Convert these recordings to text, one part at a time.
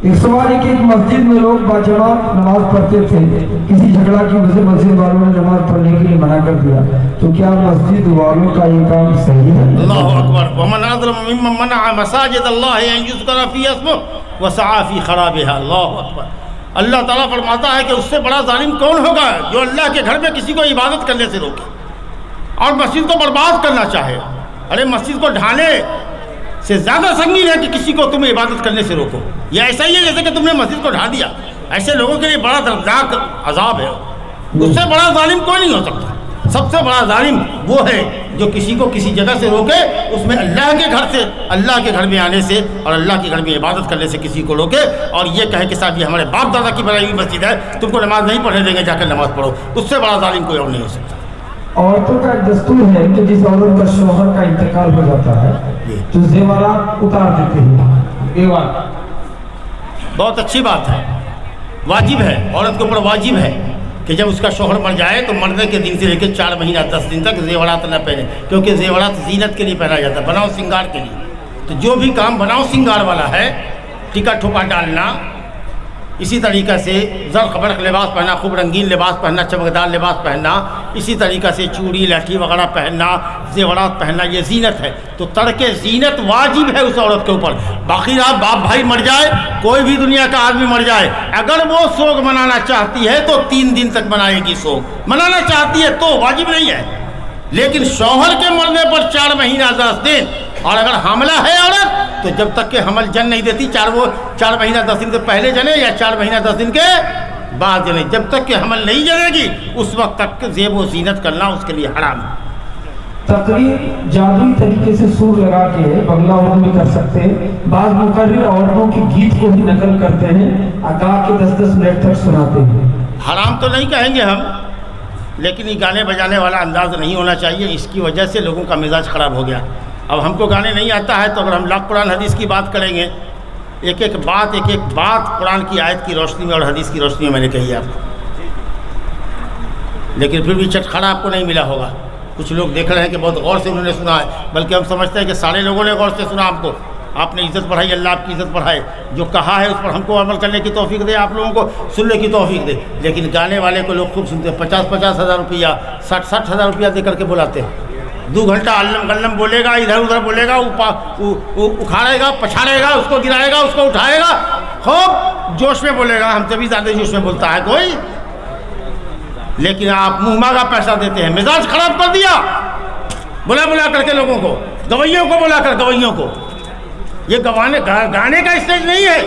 ایک سوال ہے کہ ایک مسجد میں لوگ باجماعت نماز پڑھتے تھے، کسی جھگڑا کی وجہ سے مسجد والوں نے نماز پڑھنے کے لیے منع کر دیا، تو کیا مسجد والوں کا یہ کام صحیح ہے؟ اللہ اکبر. ومن اظلم ممن منع مساجد اللہ ان یذکر فیہا اسمہ وسعی فی خرابها. اللہ اکبر. اللہ تعالیٰ فرماتا ہے کہ اس سے بڑا ظالم کون ہوگا جو اللہ کے گھر میں کسی کو عبادت کرنے سے روکے اور مسجد کو برباد کرنا چاہے. ارے مسجد کو ڈھانے سے زیادہ سنگین ہے کہ کسی کو تم عبادت کرنے سے روکو. یہ ایسا ہی ہے جیسے کہ تم نے مسجد کو ڈھا دیا. ایسے لوگوں کے لیے بڑا دردناک عذاب ہے. اس سے بڑا ظالم کوئی نہیں ہو سکتا. سب سے بڑا ظالم وہ ہے جو کسی کو کسی جگہ سے روکے، اس میں اللہ کے گھر سے، اللہ کے گھر میں آنے سے اور اللہ کے گھر میں عبادت کرنے سے کسی کو روکے اور یہ کہے کہ صاحب یہ ہمارے باپ دادا کی بنائی ہوئی مسجد ہے، تم کو نماز نہیں پڑھنے دیں گے، جا کر نماز پڑھو. اس سے بڑا ظالم کوئی اور نہیں ہو سکتا. عورتوں کا ایک دستور ہے کہ جس عورت کا شوہر کا انتقال ہو جاتا ہے تو زیورات اتار دیتے ہیں. بیوہ بہت اچھی بات ہے، واجب ہے، عورت کے اوپر واجب ہے کہ جب اس کا شوہر مر جائے تو مرنے کے دن سے لے کے 4 مہینہ 10 دن تک زیورات نہ پہنے، کیونکہ زیورات زینت کے لیے پہنا جاتا ہے، بناؤ سنگار کے لیے. تو جو بھی کام بناؤ سنگار والا ہے، ٹکا ٹھوپا ڈالنا، اسی طریقہ سے زر خبرق لباس پہننا، خوب رنگین لباس پہننا، چمکدار لباس پہننا، اسی طریقہ سے چوڑی لاٹھی وغیرہ پہننا، زیورات پہننا، یہ زینت ہے. تو ترک زینت واجب ہے اس عورت کے اوپر. باقی رات باپ بھائی مر جائے، کوئی بھی دنیا کا آدمی مر جائے، اگر وہ سوگ منانا چاہتی ہے تو 3 دن تک منائے گی. سوگ منانا چاہتی ہے تو واجب نہیں ہے. لیکن شوہر کے مرنے پر 4 مہینہ 10 دن، اور اگر حاملہ ہے عورت تو جب تک کہ حمل جن نہیں دیتی، 4 مہینہ 10 دن سے پہلے جنے یا 4 مہینہ 10 دن کے بعد جنے، جب تک کہ حمل نہیں جنے گی اس وقت تک زیب و زینت کرنا اس کے لیے حرام ہے. تقریر جادوئی طریقے سے سور لگا کے بنگلہ اردو میں کر سکتے ہیں. بعض مقرر عورتوں کی گیت کو بھی نقل کرتے ہیں، ادا کے 10-10 منٹ تک سناتے ہیں. حرام تو نہیں کہیں گے ہم، لیکن یہ گانے بجانے والا انداز نہیں ہونا چاہیے. اس کی وجہ سے لوگوں کا مزاج خراب ہو گیا. اب ہم کو گانے نہیں آتا ہے تو اگر ہم لاکھ قرآن حدیث کی بات کریں گے، ایک ایک بات قرآن کی آیت کی روشنی میں اور حدیث کی روشنی میں میں نے کہی ہے آپ کو، لیکن پھر بھی چٹخانا آپ کو نہیں ملا ہوگا. کچھ لوگ دیکھ رہے ہیں کہ بہت غور سے انہوں نے سنا ہے، بلکہ ہم سمجھتے ہیں کہ سارے لوگوں نے غور سے سنا. ہم کو آپ نے عزت بڑھائی، اللہ آپ کی عزت بڑھائے. جو کہا ہے اس پر ہم کو عمل کرنے کی توفیق دے، آپ لوگوں کو سننے کی توفیق دے. لیکن گانے والے کو لوگ خوب سنتے ہیں، 50-50 ہزار روپیہ 60-60 ہزار روپیہ دے کر کے بلاتے ہیں. 2 گھنٹہ علم غلم بولے گا، ادھر ادھر بولے گا، اکھاڑے گا، پچھاڑے گا، اس کو گرائے گا، اس کو اٹھائے گا، خوب جوش میں بولے گا. ہم سے بھی زیادہ جوش میں بولتا ہے کوئی. لیکن آپ منہ مانگا پیسہ دیتے ہیں. مزاج خراب کر دیا بلا کر کے لوگوں کو، گویوں کو بلا کر گویوں کو. یہ گانے کا اسٹیج نہیں ہے،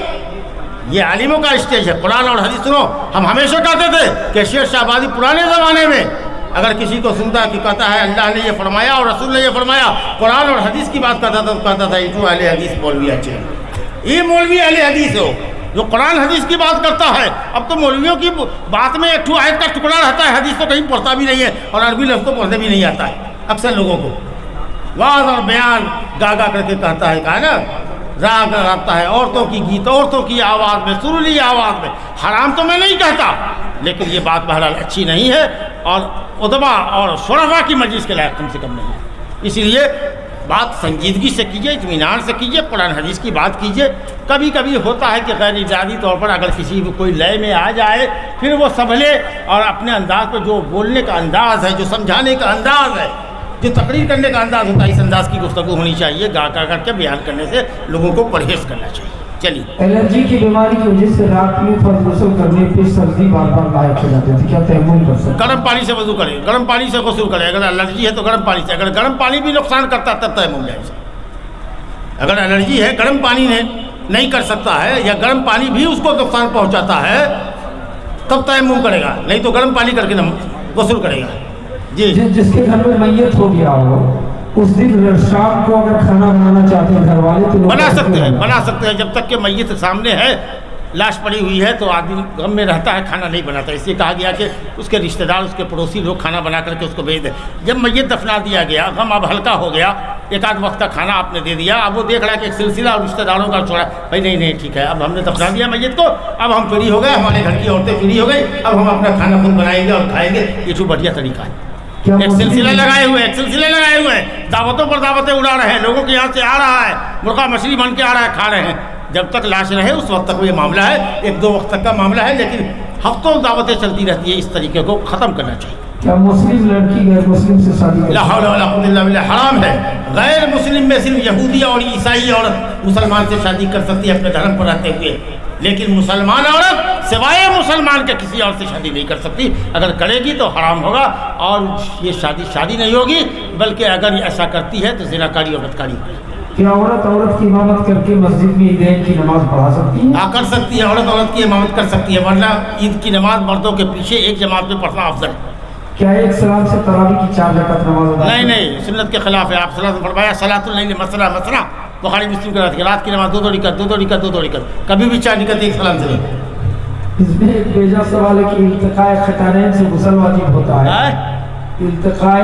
یہ عالموں کا اسٹیج ہے. قرآن اور حدیث سنو. ہم ہمیشہ کہتے تھے کہ شیر شاہ آبادی پرانے زمانے میں اگر کسی کو سنتا کہ کہتا ہے اللہ نے یہ فرمایا اور رسول نے یہ فرمایا، قرآن اور حدیث کی بات کرتا تھا تو کہتا تھا یہ تو اہل حدیث مولوی اچھے ہیں، یہ مولوی اہل حدیث ہو جو قرآن حدیث کی بات کرتا ہے. اب تو مولویوں کی بات میں ایک آیت کا ٹکڑا رہتا ہے، حدیث تو کہیں پڑھتا بھی نہیں ہے اور عربی لفظ تو پڑھنے بھی نہیں آتا ہے. اکثر لوگوں کو واز اور بیان گا کر کے کہتا ہے کہ نا راگ رہتا ہے، عورتوں کی گیت، عورتوں کی آواز میں، سریلی آواز میں. حرام تو میں نہیں کہتا، لیکن یہ بات بہرحال اچھی نہیں ہے اور ادبا اور شرفا کی مجلس کے لائق کم سے کم نہیں ہے. اسی لیے بات سنجیدگی سے کیجیے، اطمینان سے کیجیے، قرآن حدیث کی بات کیجیے. کبھی کبھی ہوتا ہے کہ غیر ارادی طور پر اگر کسی کو کوئی لئے میں آ جائے پھر وہ سنبھلے اور اپنے انداز پہ جو بولنے کا انداز ہے، جو سمجھانے کا انداز ہے، جو تقریر کرنے کا انداز ہوتا ہے، اس انداز کی گفتگو ہونی چاہیے. گا کر کے بیان کرنے سے لوگوں کو پرہیز کرنا چاہیے. چلیے. الرجی کی بیماری کی وجہ سے رات میں فرض غسل کرنے پہ سردی بار بار غائب ہو جاتی ہے، کیا تیمم کر سکتے ہیں؟ گرم پانی سے وضو کرے، گرم پانی سے غسل کرے. اگر الرجی ہے تو گرم پانی سے. اگر گرم پانی بھی نقصان کرتا ہے تب تیمم جائز. اگر الرجی ہے، گرم پانی نے نہیں کر سکتا ہے یا گرم پانی بھی اس کو نقصان پہنچاتا ہے تب تیمم کرے گا، نہیں تو گرم پانی کر کے غسل کرے گا. جی. جس کے گھر میں میت ہو گیا ہو اس دن شام کو اگر کھانا بنانا چاہتے ہیں گھر والے تو بنا سکتے ہیں جب تک کہ میت سامنے ہے، لاش پڑی ہوئی ہے تو آدمی غم میں رہتا ہے، کھانا نہیں بناتا. اس لیے کہا گیا کہ اس کے رشتہ دار، اس کے پڑوسی لوگ کھانا بنا کر کے اس کو بھیج دیں. جب میت دفنا دیا گیا، غم اب ہلکا ہو گیا، ایک آدھ وقت کا کھانا آپ نے دے دیا، اب وہ دیکھ رہا ہے کہ ایک سلسلہ اور رشتہ داروں کا چھوڑا، بھائی نہیں ٹھیک ہے، اب ہم نے دفنا دیا میت کو، اب ہم فری ہو گئے، ہمارے گھر کی عورتیں فری ہو گئی، اب ہم اپنا کھانا خود بنائیں گے اور کھائیں گے. یہ تو بڑھیا طریقہ ہے. ایک سلسلے لگائے ہوئے ہیں، دعوتوں پر دعوتیں اڑا رہے ہیں، لوگوں کے یہاں سے آ رہا ہے، مرغا مچھلی بن کے آ رہا ہے، کھا رہے ہیں. جب تک لاش رہے اس وقت تک یہ معاملہ ہے، 1-2 وقت تک کا معاملہ ہے، لیکن ہفتوں دعوتیں چلتی رہتی ہیں، اس طریقے کو ختم کرنا چاہیے۔ کیا مسلم لڑکی غیر مسلم سے شادی لا حول ولا قوت الا باللہ، حرام ہے۔ غیر مسلم میں صرف یہودی اور عیسائی عورت مسلمان سے شادی کر سکتی ہے اپنے دھرم پر رہتے ہوئے، لیکن مسلمان عورت سوائے مسلمان کے کسی اور سے شادی نہیں کر سکتی۔ اگر کرے گی تو حرام ہوگا، اور یہ شادی نہیں ہوگی، بلکہ اگر ایسا کرتی ہے تو زناکاری اور بدکاری ہوگی۔ کیا عورت کی امامت کر کے مسجد میں عیدین کی نماز پڑھا سکتی ہے؟ کر سکتی ہے، عورت کی امامت کر سکتی ہے، ورنہ عید کی نماز مردوں کے پیچھے ایک جماعت میں پڑھنا افضل ہے۔ کیا ایک سلام سے تراویح کی 4 رکعت نماز ادا؟ نہیں، سنت کے خلاف ہے۔ آپ صلی اللہ علیہ وسلم نے فرمایا صلاۃ اللیل مثنی، بخاری مسلم کی روایت ہے، رات کی نماز 2 رکعت، کبھی بھی 4 رکعت ایک سلام سے نہیں۔ اس میں ایک بیجا سوال ہے کہ التقاء ختانین سے غسل واجب ہوتا ہے؟ التقاء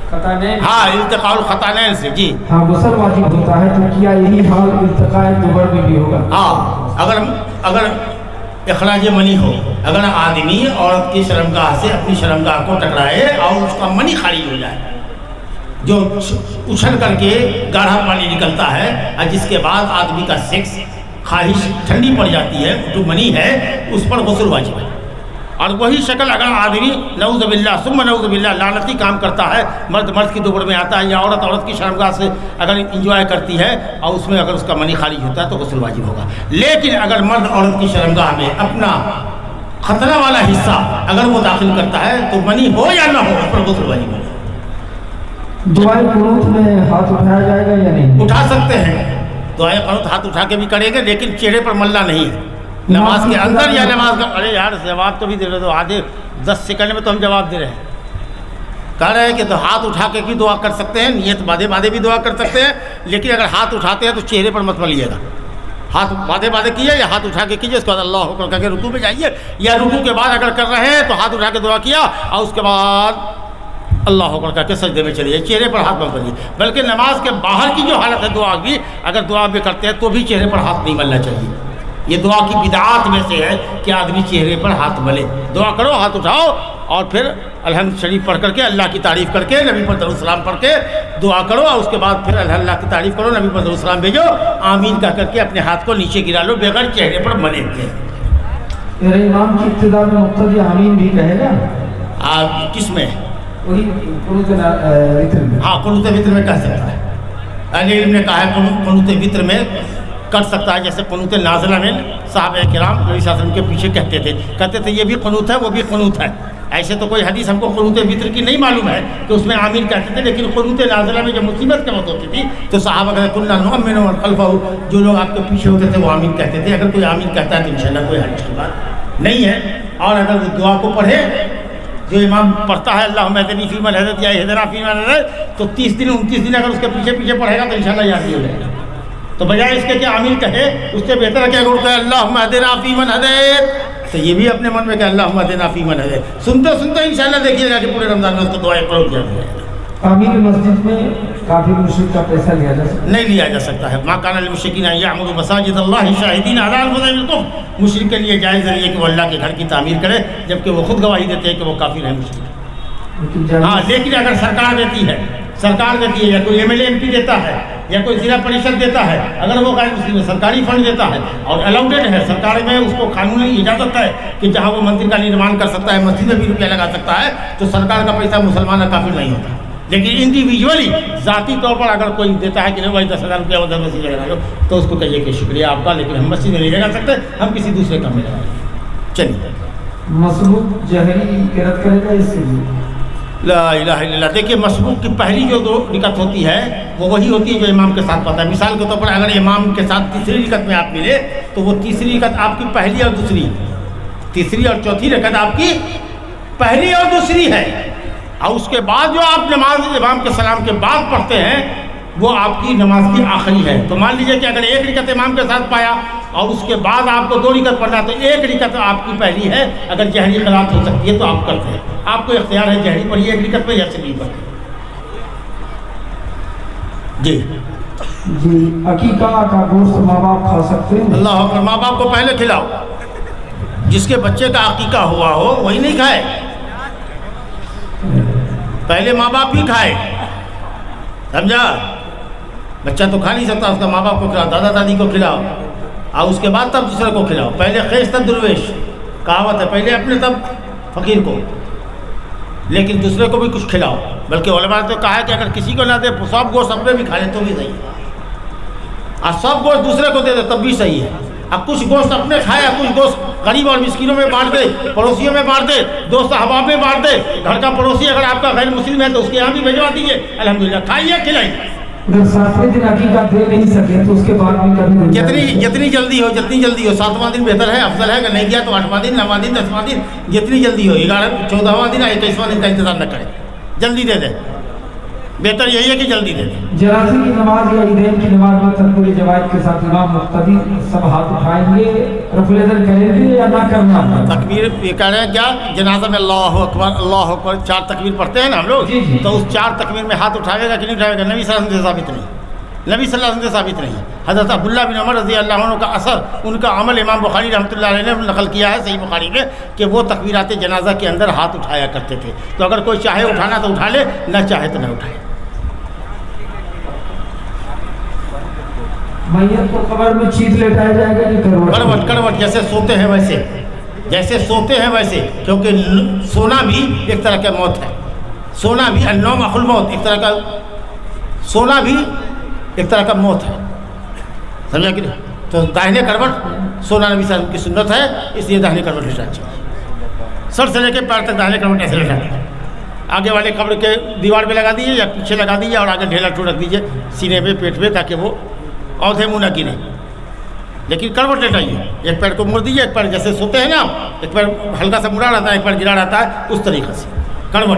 ختانین، التقاء الختانین سے جی غسل واجب ہوتا ہے، تو کیا یہی حال التقاء دبر میں بھی ہوگا؟ اگر اخراج منی ہو، اگر آدمی عورت کی شرمگاہ سے اپنی شرمگاہ کو ٹکرائے اور اس کا منی خارج ہو جائے، جو اچھل کر کے گاڑھا پانی نکلتا ہے، اور جس کے بعد آدمی کا سیکس خواہش ٹھنڈی پڑ جاتی ہے، جو منی ہے اس پر غسل واجب ہے۔ اور وہی شکل اگر آدمی نعوذ باللہ ثم نعوذ باللہ لعنتی کام کرتا ہے، مرد کی دوبڑ میں آتا ہے، یا عورت کی شرمگاہ سے اگر انجوائے کرتی ہے اور اس میں اگر اس کا منی خارج ہوتا ہے تو غسل واجب ہوگا۔ لیکن اگر مرد عورت کی شرمگاہ میں اپنا خطرہ والا حصہ اگر وہ داخل کرتا ہے تو منی ہو یا نہ ہو اس پر غسل واجب ہوگا۔ دعائے قنوت میں ہاتھ اٹھایا جائے گا یا نہیں؟ اٹھا سکتے ہیں، دعائے قنوت ہاتھ اٹھا کے بھی کریں گے، لیکن چہرے پر ملنا نہیں، نماز کے اندر یا نماز کا۔ ارے یار جواب تو بھی دے رہے تو آدھے 10 سیکنڈ میں تو ہم جواب دے رہے ہیں۔ کہہ رہے ہیں کہ تو ہاتھ اٹھا کے بھی دعا کر سکتے ہیں، نیت باندھے بھی دعا کر سکتے ہیں، لیکن اگر ہاتھ اٹھاتے ہیں تو چہرے پر مت ملیے گا۔ ہاتھ باندھے کیجیے یا ہاتھ اٹھا کے کیجیے، اس کے بعد اللہ اکبر کہہ کے رکوع میں جائیے، یا رکوع کے بعد اگر کر رہے ہیں تو ہاتھ اٹھا کے دعا کیا اور اس کے بعد اللہ اکبر کہہ کے سجدے میں چلیے، چہرے پر ہاتھ مت ملیے۔ بلکہ نماز کے باہر کی جو حالت ہے دعا کی، اگر دعا بھی کرتے ہیں تو بھی چہرے پر ہاتھ نہیں ملنا چاہیے۔ یہ دعا کی بدعات میں سے ہے کہ آدمی چہرے پر ہاتھ ملے۔ دعا کرو، ہاتھ اٹھاؤ، اور پھر الحمد شریف پڑھ کر کے اللہ کی تعریف کر کے نبی پر درود السلام پڑھ کے دعا کرو، اور اس کے بعد پھر اللہ کی تعریف کرو، نبی پر درود السلام بھیجو، آمین کہہ کر کے اپنے ہاتھ کو نیچے گرا لو بغیر چہرے پر ملے ہوئے۔ میرے امام کی ابتدا میں مقتدی آمین بھی کہے گا؟ کس میں؟ وہی قنوت وتر میں۔ قنوت وتر میں کہہ سکتا ہے۔ اہل علم نے کہا ہے قنوت وتر میں کر سکتا ہے، جیسے قنوت نازلہ میں صحابہ کرام نبی صلی اللہ علیہ وسلم کے پیچھے کہتے تھے یہ بھی قنوت ہے وہ بھی قنوت ہے۔ ایسے تو کوئی حدیث ہم کو قنوت وتر کی نہیں معلوم ہے کہ اس میں آمین کہتے تھے، لیکن قنوت نازلہ میں جب مصیبت کے وقت ہوتی تھی تو صحابہ کہتے کنا نؤمن من خلفہ، جو لوگ آپ کے پیچھے ہوتے تھے وہ آمین کہتے تھے۔ اگر کوئی آمین کہتا ہے تو انشاءاللہ کوئی حرج کی بات نہیں ہے۔ اور اگر وہ دعا کو پڑھے، جو امام پڑھتا ہے اللہم اہدنی فیمن ہدیت یا اہدنا فیمن ہدیت، تو 30 دن 29 دن اگر اس کے پیچھے پڑھے گا تو انشاءاللہ یاد ہو جائے گا۔ تو بجائے اس کے کہ آمین کہے، اس سے بہتر ہے کہ اگر کہے اللہم اہدنا فیمن ہدیت، تو یہ بھی اپنے من میں کہ اللہم اہدنا فیمن ہدیت، سنتے انشاءاللہ دیکھیے گا کہ پورے رمضان میں اس کو دعائیں قبول کیا جائے گا۔ تعمیر مسجد میں کافر مشرک کا پیسہ لیا جا سکتا ہے؟ نہیں لیا جا سکتا ہے۔ ما کان للمشرکین ان یعمروا مساجد اللہ شاہدین علی انفسہم بالکفر، مشرک کے لیے جائز نہیں ہے کہ وہ اللہ کے گھر کی تعمیر کرے جبکہ وہ خود گواہی دیتے ہیں کہ وہ کافر ہیں، مشرک۔ لیکن اگر سرکار دیتی ہے یا کوئی M L A M P دیتا ہے یا کوئی ضلع پریشد دیتا ہے، اگر وہ غیر مسلم سرکاری فنڈ دیتا ہے اور الاؤڈیڈ ہے سرکار میں، اس کو قانونی اجازت ہے کہ جہاں وہ مندر کا نرمان کر سکتا ہے، مسجد میں بھی روپیہ لگا سکتا ہے، تو سرکار کا پیسہ مسلمان کا کافر نہیں ہوتا۔ لیکن انڈیویجولی ذاتی طور پر اگر کوئی دیتا ہے کہ نہیں بھائی 10,000 روپیہ ادھر مسجد میں لگا لو، تو اس کو کہیے کہ شکریہ آپ کا، لیکن ہم مسجد میں نہیں لگا سکتے، ہم کسی دوسرے کام میں لگائیں گے۔ چلیے، مسبوق جہری قرأت کرے گا اس سے بھی؟ لا الہ الا اللہ۔ دیکھیے مسبوق کی پہلی جو 2 رکعت ہوتی ہے وہ وہی ہوتی ہے جو امام کے ساتھ پڑھتا ہے۔ مثال کے طور پر اگر امام کے ساتھ تیسری رکعت میں آپ ملے تو وہ تیسری رکعت آپ کی پہلی اور دوسری، تیسری اور چوتھی رکعت آپ کی پہلی اور دوسری ہے، اور اس کے بعد جو آپ نماز امام کے سلام کے بعد پڑھتے ہیں وہ آپ کی نماز کی آخری ہے۔ تو مان لیجئے کہ اگر 1 رکعت امام کے ساتھ پایا اور اس کے بعد آپ کو 2 رکعت پڑھنا، تو 1 رکعت آپ کی پہلی ہے۔ اگر جہری قرات ہو سکتی ہے تو آپ کرتے ہیں، آپ کو اختیار ہے جہری پڑھیے 1 رکعت پہ یا سری پر۔ جی عقیقہ کا گوشت ماں باپ کھا سکتے ہیں؟ اللہ اکبر۔ ماں باپ کو پہلے کھلاؤ، جس کے بچے کا عقیقہ ہوا ہو وہی نہیں کھائے، پہلے ماں باپ ہی کھائے، سمجھا؟ بچہ تو کھا نہیں سکتا، اس کا ماں باپ کو کھلاؤ، دادا دادی کو کھلاؤ، اور اس کے بعد تب دوسرے کو کھلاؤ. پہلے خیش تب درویش، کہاوت ہے، پہلے اپنے تب فقیر کو، لیکن دوسرے کو بھی کچھ کھلاؤ. بلکہ علماء نے تو کہا ہے کہ اگر کسی کو نہ دے سب گوشت اپنے بھی کھا لے تو بھی صحیح ہے، اور سب گوشت دوسرے کو دے دے تب بھی صحیح ہے. اب کچھ گوشت اپنے کھائے، کچھ گوشت غریب اور مسکینوں میں بانٹ دے، پڑوسیوں میں بانٹ دے، دوست احباب میں بانٹ دے. گھر کا پڑوسی اگر آپ کا غیر مسلم ہے تو اس کے یہاں بھی بھجوا دیجیے، الحمدللہ کھائیے کھلائیے. اگر 7ویں دن عقیقہ دے نہیں سکے تو اس کے بعد بھی کبھی جتنی جلدی ہو 7واں دن بہتر ہے، افضل ہے. اگر نہیں کیا تو 8واں دن، 9واں دن، 10واں دن، جتنی جلدی ہو. 14واں دن، 21واں دن کا انتظار نہ کریں، جلدی دے دیں. بہتر یہی ہے کہ جلدی دے دیں. جنازے کی نماز یا عیدین کی نماز میں تکبیر جماعت کے ساتھ امام مقتدی سب ہاتھ اٹھائیں گے، رفع الاذان کریں گے یا نہ کرنا؟ تکبیر یہ کہہ رہے ہیں کیا جنازہ میں اللہ اکبر اللہ اکبر 4 تکبیر پڑھتے ہیں نا ہم لوگ، تو اس 4 تکبیر میں ہاتھ اٹھائے گا کہ نہیں اٹھائے گا؟ نبی صلی اللہ علیہ وسلم سے ثابت نہیں، نبی صلی اللہ علیہ وسلم سے ثابت نہیں. حضرت عبداللہ بن عمر رضی اللہ عنہ کا اثر، ان کا عمل امام بخاری رحمۃ اللہ علیہ نے نقل کیا ہے صحیح بخاری میں، کہ وہ تکبیرات جنازہ کے اندر ہاتھ اٹھایا کرتے تھے. تو اگر کوئی چاہے اٹھانا تو اٹھا لے، نہ چاہے تو نہ اٹھائے. میت کو قبر میں چیت لیٹایا جائے گا کہ کروٹ جیسے سوتے ہیں ویسے، جیسے سوتے ہیں ویسے، کیونکہ سونا بھی ایک طرح کا موت ہے. سونا بھی النوم اخو الموت، ایک طرح کا سونا بھی ایک طرح کا موت ہے، سمجھا کہ نہیں؟ تو داہنے کروٹ سونا نبی صلی اللہ علیہ وسلم کی سنت ہے، اس لیے داہنے کروٹ لیٹانا چاہیے. سر سے لے کے پیر تک داہنے کروٹ ایسے لیٹانا ہے. آگے والے قبر کے دیوار پہ لگا دیجیے یا پیچھے لگا دیجیے، اور آگے ڈھیلا ٹوٹ رکھ دیجیے سینے پہ، پیٹ پہ، تاکہ وہ اودھے منہ نہ گرے. لیکن کروٹ لیٹائیے، ایک پیر کو مڑ دیجیے، ایک پیر جیسے سوتے ہیں نا، ایک پیر ہلکا سا مڑا رہتا ہے، ایک پیر گرا رہتا ہے، اس طریقے سے کروٹ.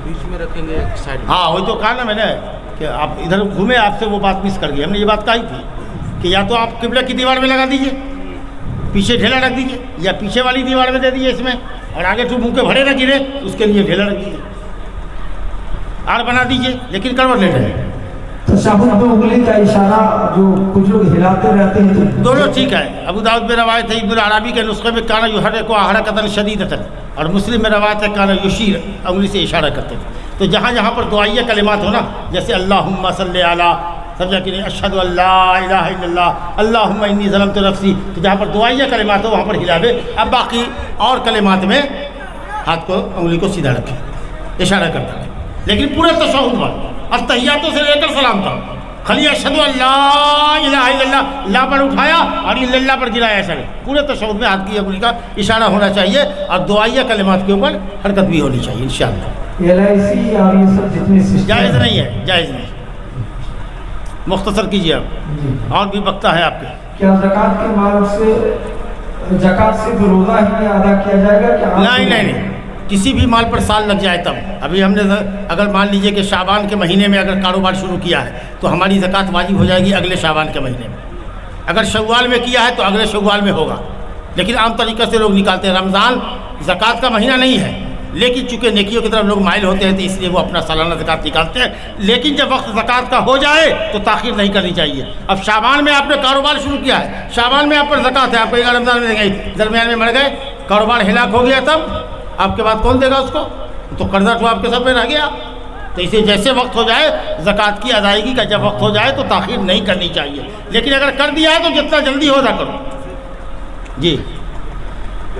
بیچ میں رکھیں گے سائڈ میں. ہاں وہی تو کہا نا میں نے کہ آپ ادھر گھومے، آپ سے وہ بات مس کر گئی. ہم نے یہ بات کہی تھی کہ یا تو آپ قبلہ کی دیوار میں لگا دیجیے، پیچھے ڈھیلا رکھ دیجیے، یا پیچھے والی دیوار میں دے دیجیے اس میں، اور آگے تو منہ کے بھرے نہ گرے اس کے لیے ڈھیلا رکھ دیجیے، آڑ بنا دیجیے، لیکن کروٹ لیٹائیے. تشہد میں انگلی کا اشارہ جو کچھ لوگ ہلاتے رہتے ہیں، دونوں ٹھیک ہے. ابو داؤد میں روایت ہے، ابن العربی کے نسخے میں کانا یحرک حرکۃ شدیدۃ، اور مسلم میں روایت ہے کانا یشیر، انگلی سے اشارہ کرتے تھے. تو جہاں جہاں پر دعائیہ کلمات ہو نا، جیسے اللہم صلی علی، سمجھا کہ نہیں، اشہد ان لا الہ الا اللہ، اللہم انی ظلمت نفسی، تو جہاں پر دعائیہ کلمات ہو وہاں پر ہلا دے. اب باقی اور کلمات میں ہاتھ کو، انگلی کو سیدھا رکھیں، اشارہ کرتا ہے. لیکن پورے تشہد پر التحیاتوں سے لے کر سلام تک خالی اشہد ان لا الہ الا اللہ، لا پر اٹھایا اور الا اللہ پر گرایا، ایسا نہیں. پورے تشہد میں ہاتھ کی انگلی کا اشارہ ہونا چاہیے، اور دعائیہ کلمات کے اوپر حرکت بھی ہونی چاہیے انشاءاللہ. LIC اور یہ سب جتنے سسٹم جائز نہیں ہے، جائز نہیں. مختصر کیجیے آپ، اور بھی وقت ہے آپ کے. کیا زکوٰۃ کے مال سے، زکوٰۃ صرف روزہ ہی میں ادا کیا جائے گا کہ نہیں، کسی بھی مال پر سال لگ جائے تب. ابھی ہم نے اگر مان لیجئے کہ شعبان کے مہینے میں اگر کاروبار شروع کیا ہے تو ہماری زکوٰۃ واجب ہو جائے گی اگلے شعبان کے مہینے میں. اگر شوال میں کیا ہے تو اگلے شوال میں ہوگا. لیکن عام طریقے سے لوگ نکالتے ہیں. رمضان زکوٰۃ کا مہینہ نہیں ہے، لیکن چونکہ نیکیوں کی طرف لوگ مائل ہوتے ہیں تو اس لیے وہ اپنا سالانہ زکوٰۃ نکالتے ہیں. لیکن جب وقت زکوٰۃ کا ہو جائے تو تاخیر نہیں کرنی چاہیے. اب شعبان میں آپ نے کاروبار شروع کیا ہے، شعبان میں آپ پر زکوٰۃ ہے، آپ کو رمضان میں گئی، درمیان میں مر گئے، کاروبار ہلاک ہو گیا، تب آپ کے بعد کون دے گا اس کو؟ تو قرضہ تو آپ کے سر پہ رہ گیا. تو اسے جیسے وقت ہو جائے زکوٰۃ کی ادائیگی کا، جب وقت ہو جائے تو تاخیر نہیں کرنی چاہیے. لیکن اگر کر دیا ہے تو جتنا جلدی ہو نہ کرو. جی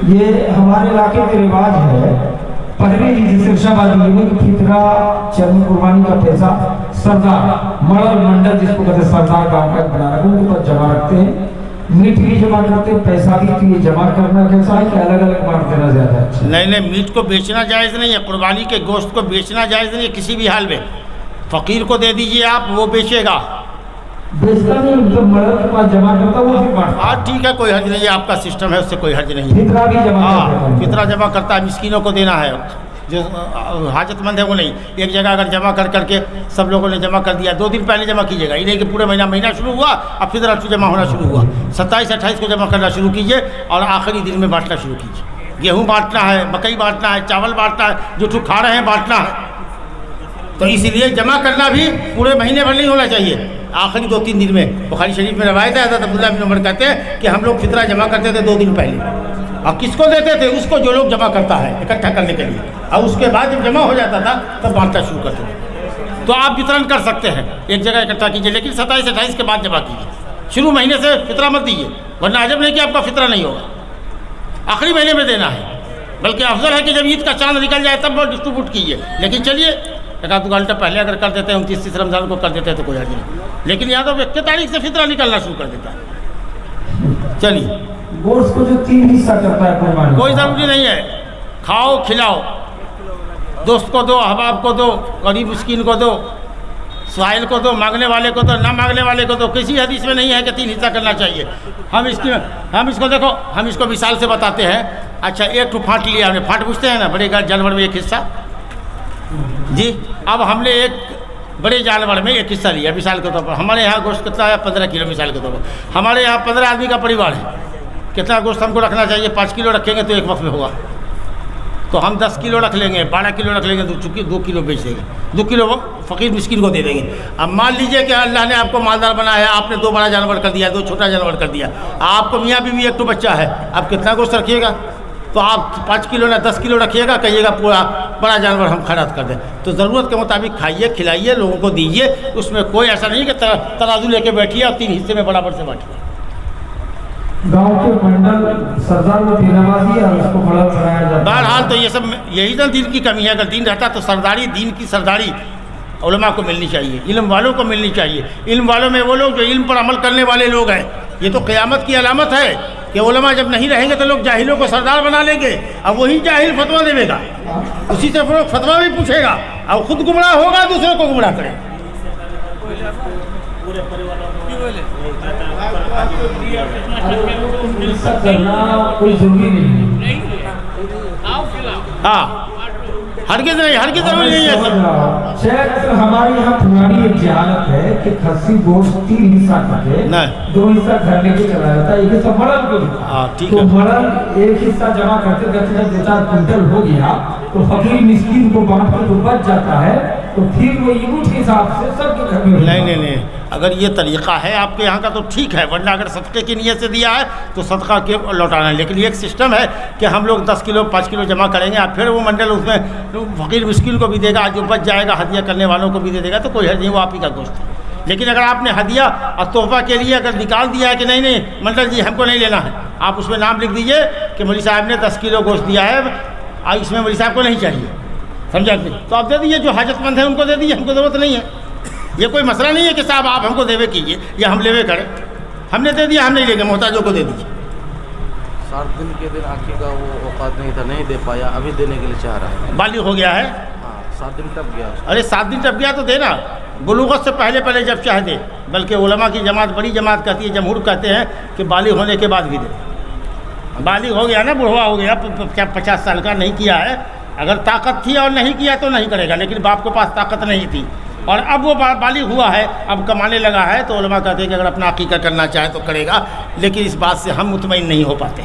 یہ ہمارے علاقے میں رواج ہے، پہلے ہی سرشا بازی میں فطرہ چرم قربانی کا پیسہ سردار مرل منڈل، جس کو کہتے ہیں سردار گاؤں کا بنا رکھا، ان کے پاس جمع رکھتے ہیں. میٹ بھی جمع کرتے ہیں، پیسہ بھی. تو یہ جمع کرنا کیسا ہے کہ الگ الگ بانٹ دینا زیادہ اچھا؟ نہیں، میٹ کو بیچنا جائز نہیں ہے. قربانی کے گوشت کو بیچنا جائز نہیں ہے کسی بھی حال میں. فقیر کو دے دیجئے آپ، وہ بیچے گا. بیچتا نہیں، مطلب مرد کے پاس جمع کرتا وہ پھر بانٹتا. ہاں ٹھیک ہے، کوئی حرج نہیں ہے، آپ کا سسٹم ہے، اس سے کوئی حرج نہیں. فطرہ بھی جمع کرتا ہے. فطرہ جمع کرتا ہے، مسکینوں کو دینا ہے، جو حاجت مند ہے وہ نہیں. ایک جگہ اگر جمع کر کے سب لوگوں نے جمع کر دیا، 2 دن پہلے جمع کیجیے گا. یہ نہیں کہ پورے مہینہ شروع ہوا اب فطرہ جمع ہونا شروع ہوا. 27-28 کو جمع کرنا شروع کیجیے اور آخری دن میں بانٹنا شروع کیجیے. گیہوں بانٹنا ہے، مکئی بانٹنا ہے، چاول بانٹنا ہے، جو کھا رہے ہیں بانٹنا ہے. تو اسی لیے جمع کرنا بھی پورے مہینے بھر نہیں ہونا چاہیے، آخری 2-3 دن میں. بخاری شریف میں روایت ہے، حضرت عبداللہ بن عمر کہتے ہیں کہ ہم لوگ فطرہ جمع کرتے تھے 2 دن پہلے. اور کس کو دیتے تھے؟ اس کو جو لوگ جمع کرتا ہے اکٹھا کرنے کے لیے. اور اس کے بعد جب جمع ہو جاتا تھا تب بانٹنا شروع کرتے تھے. تو آپ وترن کر سکتے ہیں، ایک جگہ اکٹھا کیجیے، لیکن 27-28 کے بعد جمع کیجیے، شروع مہینے سے فطرہ مت دیجیے، ورنہ عجب نہیں کہ آپ کا فطرہ نہیں ہوگا، آخری مہینے میں دینا ہے، بلکہ افضل ہے کہ جب عید کا چاند نکل جائے تب وہ ڈسٹریبیوٹ کیجیے، لیکن چلیے ایک آدھ گھنٹہ پہلے اگر کر دیتے ہیں 29 رمضان کو کر دیتے ہیں تو کوئی حرج نہیں، لیکن یاد ہو 1 تاریخ سے فطرہ نکلنا شروع کر دیتا ہے۔ چلیے، گوشت کو جو 3 حصہ کرتا ہے قربانی، کوئی ضروری نہیں ہے، کھاؤ کھلاؤ، دوست کو دو، احباب کو دو، غریب مسکین کو دو، سائل کو دو، مانگنے والے کو دو، نہ مانگنے والے کو دو، کسی حدیث میں نہیں ہے کہ 3 حصہ کرنا چاہیے۔ ہم اس کو دیکھو، ہم اس کو مثال سے بتاتے ہیں، اچھا ایک تو پھانٹ لیا ہم نے، پھانٹ پوچھتے ہیں نا بڑے جانور میں 1 حصہ، جی اب ہم نے ایک بڑے جانور میں 1 حصہ لیا مثال کے طور پر، ہمارے یہاں گوشت کتنا ہے 15 کلو مثال کے طور پر، ہمارے یہاں 15 آدمی کا پریوار ہے، کتنا گوشت ہم کو رکھنا چاہیے؟ 5 کلو رکھیں گے تو ایک وقت میں ہوگا، تو ہم 10 کلو رکھ لیں گے، 12 کلو رکھ لیں گے، 2 کلو بیچ دیں گے، 2 کلو وہ فقیر مسکین کو دے دیں گے۔ اب مان لیجئے کہ اللہ نے آپ کو مالدار بنایا ہے، آپ نے 2 بڑا جانور کر دیا، 2 چھوٹا جانور کر دیا، آپ کو میاں بیوی 1 تو بچہ ہے، آپ کتنا گوشت رکھیے گا؟ تو آپ 5 کلو نہ 10 کلو رکھیے گا، کہیے گا پورا بڑا جانور ہم خیرات کر دیں، تو ضرورت کے مطابق کھائیے کھلائیے، لوگوں کو دیجیے، اس میں کوئی ایسا نہیں کہ ترازو لے کے بیٹھیے اور 3 حصے میں برابر سے بانٹیے۔ گاؤں کے منڈل سردار کو نوازی اور اس کو بڑا بنایا جاتا ہے۔ بہرحال تو یہ سب یہی تو دین کی کمی ہے، اگر دین رہتا تو سرداری، دین کی سرداری علماء کو ملنی چاہیے، علم والوں کو ملنی چاہیے، علم والوں میں وہ لوگ جو علم پر عمل کرنے والے لوگ ہیں، یہ تو قیامت کی علامت ہے کہ علماء جب نہیں رہیں گے تو لوگ جاہلوں کو سردار بنا لیں گے، اب وہی جاہل فتویٰ دے گا، اسی سے فتویٰ بھی پوچھے گا، اب خود گمراہ ہوگا دوسروں کو گمراہ کرے گا۔ کوئی ضروری نہیں، ہاں ہرگز نہیں، ہرگز ضروری نہیں ہے۔ شاید ہمارے یہاں پرانی ایک جہالت ہے کہ کھسی گوشت 3 حصہ کر کے 2 حصہ گھر لے کے چلا جاتا ہے، 1 حصہ مرل کو دیتا ہے، تو مرل 1 حصہ جمع کرتے کرتے جب 2-4 کنٹل ہو گیا تو فقیر مسکین کو بانٹ کر جو بچ جاتا ہے تو پھر وہ یونٹ کے حساب سے سب کے گھر میں نہیں، اگر یہ طریقہ ہے آپ کے یہاں کا تو ٹھیک ہے، ورنہ اگر صدقے کی نیت سے دیا ہے تو صدقہ کے لوٹانا ہے، لیکن ایک سسٹم ہے کہ ہم لوگ 10 کلو 5 کلو جمع کریں گے، پھر وہ منڈل اس میں فقیر مسکین کو بھی دے گا، جو بچ جائے گا ہدیہ کرنے والوں کو بھی دے گا، تو کوئی حرج نہیں، وہ آپ ہی کا گوشت ہے۔ لیکن اگر آپ نے ہدیہ اور تحفہ کے لیے اگر نکال دیا ہے کہ نہیں منڈل جی ہم کو نہیں لینا ہے، آپ اس میں نام لکھ دیجئے کہ مولوی صاحب نے 10 کلو گوشت دیا ہے، اس میں مولوی صاحب کو نہیں چاہیے، سمجھا کہ تو آپ دے دیجیے، جو حاجت مند ہے ان کو دے دیجیے، ہم کو ضرورت نہیں ہے، یہ کوئی مسئلہ نہیں ہے کہ صاحب آپ ہم کو دیوے کیجیے یا ہم لیوے کریں، ہم نے دے دیا ہم نہیں لیں گے، محتاجوں کو دے دیجیے۔ 7 دن کے دن عقیقہ وہ اوقات نہیں تھا، نہیں دے پایا، ابھی دینے کے لیے چاہ رہا ہے، بالغ ہو گیا ہے، ہاں 7 دن ٹپ گیا، ارے 7 دن ٹپ گیا تو دینا، بلوغت سے پہلے جب چاہے دے، بلکہ علماء کی جماعت بڑی جماعت کہتی ہے، جمہور کہتے ہیں کہ بالغ ہونے کے بعد بھی دے، بالغ ہو گیا نا، بڑھوا ہو گیا، 50 سال کا نہیں کیا ہے، اگر طاقت تھی اور نہیں کیا تو نہیں کرے گا، لیکن باپ کے پاس طاقت نہیں تھی اور اب وہ بالغ ہوا ہے، اب کمانے لگا ہے، تو علماء کہتے ہیں کہ اگر اپنا عقیقہ کرنا چاہے تو کرے گا، لیکن اس بات سے ہم مطمئن نہیں ہو پاتے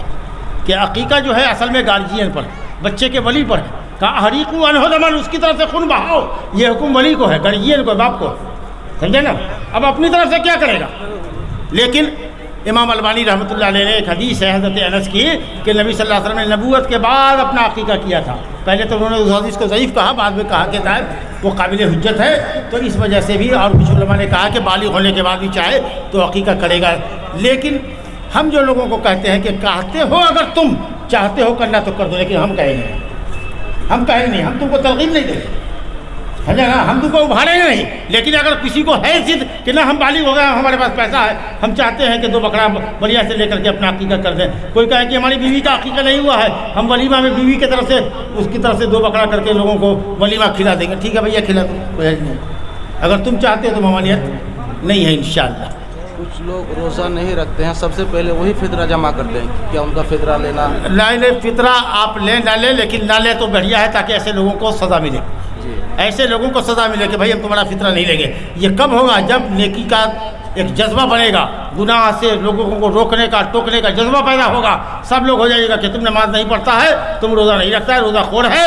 کہ عقیقہ جو ہے اصل میں گارجین پر، بچے کے ولی پر ہے، کہا حریقو انہو دمن، اس کی طرف سے خون بہاؤ، یہ حکم ولی کو ہے، گارجین کو، باپ کو، سمجھے نا، اب اپنی طرف سے کیا کرے گا۔ لیکن امام البانی رحمۃ اللہ علیہ نے ایک حدیث ہے حضرت انس کی کہ نبی صلی اللہ علیہ وسلم نے نبوت کے بعد اپنا عقیقہ کیا تھا، پہلے تو انہوں نے اس حدیث کو ضعیف کہا، بعد میں کہا کہ صاحب وہ قابل حجت ہے، تو اس وجہ سے بھی، اور کچھ علماء نے کہا کہ بالغ ہونے کے بعد بھی چاہے تو عقیقہ کرے گا، لیکن ہم جو لوگوں کو کہتے ہیں کہ کہتے ہو اگر تم چاہتے ہو کرنا تو کر دو، لیکن ہم کہیں گے نہیں، ہم تم کو تلقین نہیں دیں گے، سمجھا نا، ہم تم کو ابھاریں گے نہیں، لیکن اگر کسی کو ہے ضد کہ نہ ہم بالغ ہو گئے، ہمارے پاس پیسہ ہے، ہم چاہتے ہیں کہ 2 بکرا بڑھیا سے لے کر کے اپنا عقیقہ کر دیں، کوئی کہے کہ ہماری بیوی کا عقیقہ نہیں ہوا ہے، ہم ولیمہ میں بیوی کی طرف سے اس کی طرف سے 2 بکرا کر کے لوگوں کو ولیمہ کھلا دیں گے، ٹھیک ہے بھیا کھلا دو، کوئی حرج نہیں، اگر تم چاہتے ہو تو ممانعت نہیں ہے انشاءاللہ۔ کچھ لوگ روزہ نہیں رکھتے ہیں، سب سے پہلے وہی فطرہ جمع کرتے ہیں، کیا ان کا فطرہ لینا؟ نہیں، فطرہ آپ لیں نہ لیں، لیکن نہ لیں تو بڑھیا ہے، تاکہ ایسے لوگوں کو سزا ملے، ایسے لوگوں کو سزا ملے کہ بھائی ہم تمہارا فطرہ نہیں لیں گے۔ یہ کب ہوگا؟ جب نیکی کا ایک جذبہ بنے گا، گناہ سے لوگوں کو روکنے کا ٹوکنے کا جذبہ پیدا ہوگا، سب لوگ ہو جائے گا کہ تم نماز نہیں پڑھتا ہے، تم روزہ نہیں رکھتا ہے، روزہ خور ہے،